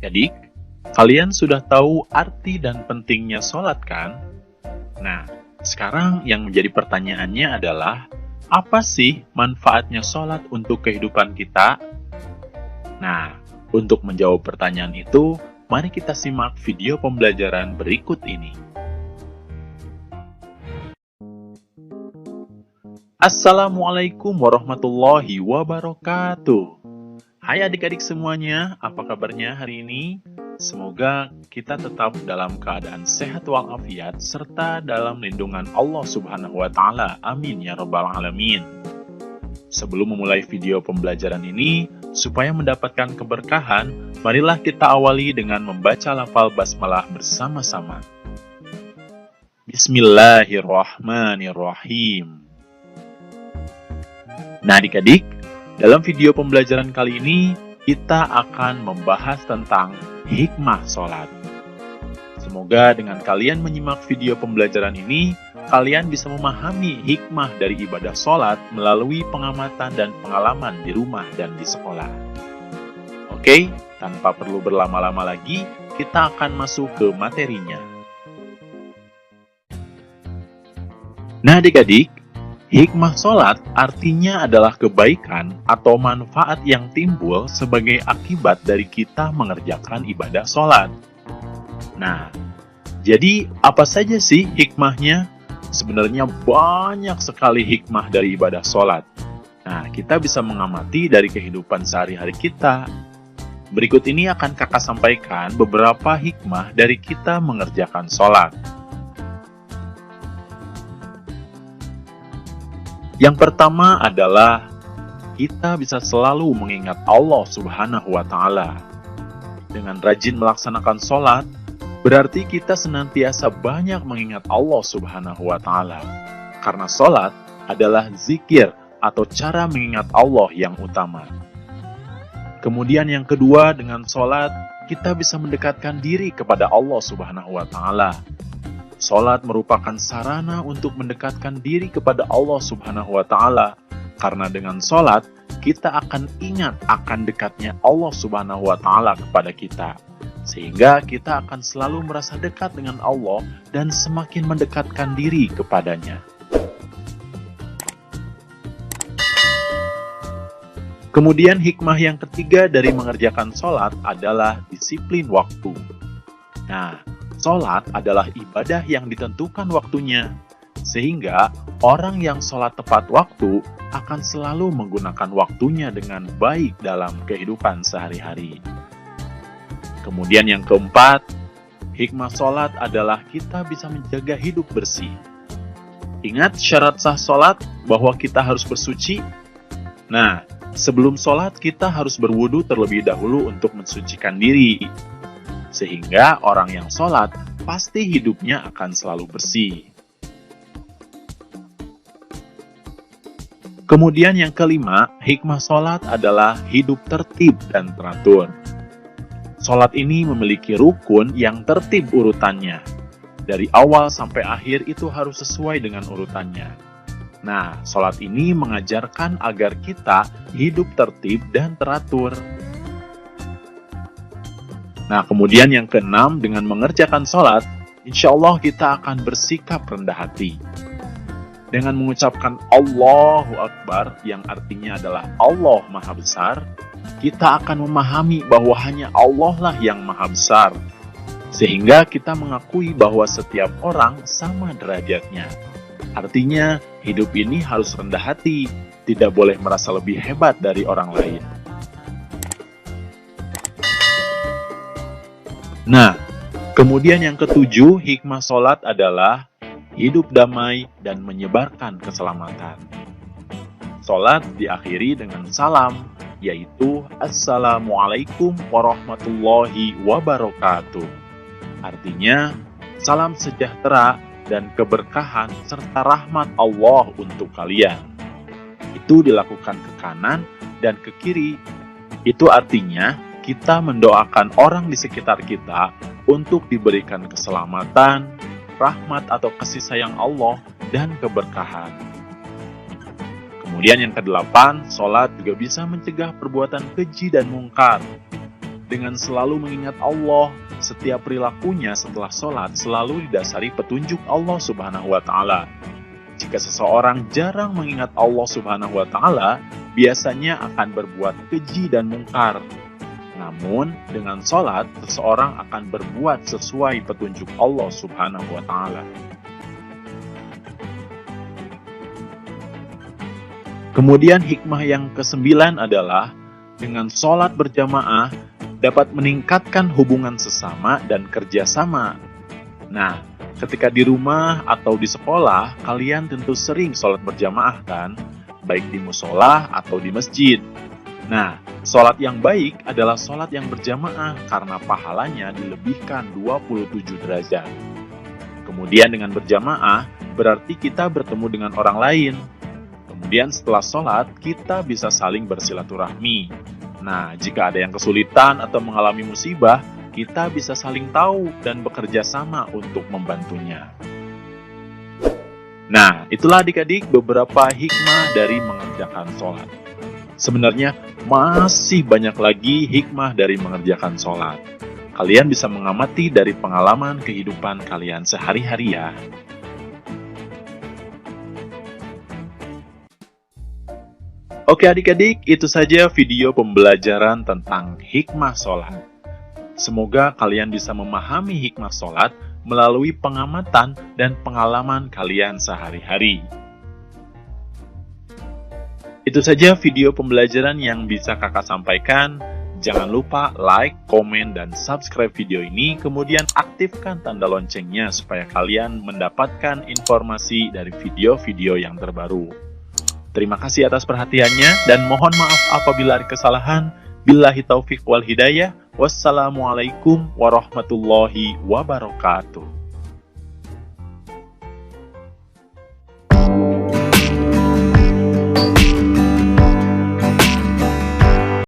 adik-adik, kalian sudah tahu arti dan pentingnya sholat kan? Nah, sekarang yang menjadi pertanyaannya adalah, apa sih manfaatnya sholat untuk kehidupan kita? Nah, untuk menjawab pertanyaan itu, mari kita simak video pembelajaran berikut ini. Assalamualaikum warahmatullahi wabarakatuh. Hai adik-adik semuanya, apa kabarnya hari ini? Semoga kita tetap dalam keadaan sehat walafiat serta dalam lindungan Allah Subhanahu wa Ta'ala. Amin ya Rabbal 'Alamin. Sebelum memulai video pembelajaran ini, supaya mendapatkan keberkahan, marilah kita awali dengan membaca lafal basmalah bersama-sama. Bismillahirrahmanirrahim. Nah adik-adik, dalam video pembelajaran kali ini, kita akan membahas tentang hikmah sholat. Semoga dengan kalian menyimak video pembelajaran ini, kalian bisa memahami hikmah dari ibadah sholat melalui pengamatan dan pengalaman di rumah dan di sekolah. Oke, tanpa perlu berlama-lama lagi, kita akan masuk ke materinya. Nah adik-adik, hikmah sholat artinya adalah kebaikan atau manfaat yang timbul sebagai akibat dari kita mengerjakan ibadah sholat. Nah, jadi apa saja sih hikmahnya? Sebenarnya banyak sekali hikmah dari ibadah sholat. Nah, kita bisa mengamati dari kehidupan sehari-hari kita. Berikut ini akan kakak sampaikan beberapa hikmah dari kita mengerjakan sholat. Yang pertama adalah kita bisa selalu mengingat Allah Subhanahu wa Ta'ala. Dengan rajin melaksanakan sholat, berarti kita senantiasa banyak mengingat Allah Subhanahu wa Ta'ala. Karena sholat adalah zikir atau cara mengingat Allah yang utama. Kemudian yang kedua, dengan sholat kita bisa mendekatkan diri kepada Allah Subhanahu wa Ta'ala. Sholat merupakan sarana untuk mendekatkan diri kepada Allah Subhanahu wa Ta'ala. Karena dengan sholat, kita akan ingat akan dekatnya Allah Subhanahu wa Ta'ala kepada kita. Sehingga kita akan selalu merasa dekat dengan Allah dan semakin mendekatkan diri kepadanya. Kemudian hikmah yang ketiga dari mengerjakan sholat adalah disiplin waktu. Nah, sholat adalah ibadah yang ditentukan waktunya, sehingga orang yang sholat tepat waktu akan selalu menggunakan waktunya dengan baik dalam kehidupan sehari-hari. Kemudian yang keempat, hikmah sholat adalah kita bisa menjaga hidup bersih. Ingat syarat sah sholat bahwa kita harus bersuci? Nah, sebelum sholat kita harus berwudu terlebih dahulu untuk mensucikan diri. Sehingga orang yang sholat pasti hidupnya akan selalu bersih. Kemudian yang kelima, hikmah sholat adalah hidup tertib dan teratur. Sholat ini memiliki rukun yang tertib urutannya. Dari awal sampai akhir itu harus sesuai dengan urutannya. Nah, sholat ini mengajarkan agar kita hidup tertib dan teratur. Nah, kemudian yang keenam, dengan mengerjakan sholat, insya Allah kita akan bersikap rendah hati. Dengan mengucapkan Allahu Akbar, yang artinya adalah Allah Maha Besar, kita akan memahami bahwa hanya Allah lah yang Maha Besar. Sehingga kita mengakui bahwa setiap orang sama derajatnya. Artinya, hidup ini harus rendah hati, tidak boleh merasa lebih hebat dari orang lain. Nah, kemudian yang ketujuh, hikmah sholat adalah hidup damai dan menyebarkan keselamatan. Sholat diakhiri dengan salam, yaitu Assalamualaikum warahmatullahi wabarakatuh. Artinya, salam sejahtera dan keberkahan serta rahmat Allah untuk kalian. Itu dilakukan ke kanan dan ke kiri. Itu artinya, kita mendoakan orang di sekitar kita untuk diberikan keselamatan, rahmat atau kasih sayang Allah, dan keberkahan. Kemudian yang kedelapan, sholat juga bisa mencegah perbuatan keji dan mungkar. dengan selalu mengingat Allah, setiap perilakunya setelah sholat selalu didasari petunjuk Allah Subhanahu wa Ta'ala. Jika seseorang jarang mengingat Allah Subhanahu wa Ta'ala, biasanya akan berbuat keji dan mungkar. Namun, dengan sholat, seseorang akan berbuat sesuai petunjuk Allah Subhanahu wa Ta'ala. Kemudian hikmah yang ke-9 adalah, dengan sholat berjamaah dapat meningkatkan hubungan sesama dan kerjasama. Nah, ketika di rumah atau di sekolah, kalian tentu sering sholat berjamaah kan? Baik di musola atau di masjid. Nah, sholat yang baik adalah sholat yang berjamaah karena pahalanya dilebihkan 27 derajat. Kemudian dengan berjamaah, berarti kita bertemu dengan orang lain. Kemudian setelah sholat, kita bisa saling bersilaturahmi. Nah, jika ada yang kesulitan atau mengalami musibah, kita bisa saling tahu dan bekerja sama untuk membantunya. Nah, itulah adik-adik beberapa hikmah dari mengerjakan sholat. Sebenarnya masih banyak lagi hikmah dari mengerjakan sholat. Kalian bisa mengamati dari pengalaman kehidupan kalian sehari-hari ya. Oke adik-adik, itu saja video pembelajaran tentang hikmah sholat. Semoga kalian bisa memahami hikmah sholat melalui pengamatan dan pengalaman kalian sehari-hari. Itu saja video pembelajaran yang bisa kakak sampaikan. Jangan lupa like, komen, dan subscribe video ini, kemudian aktifkan tanda loncengnya supaya kalian mendapatkan informasi dari video-video yang terbaru. Terima kasih atas perhatiannya dan mohon maaf apabila ada kesalahan. Billahi taufiq wal hidayah. Wassalamualaikum warahmatullahi wabarakatuh.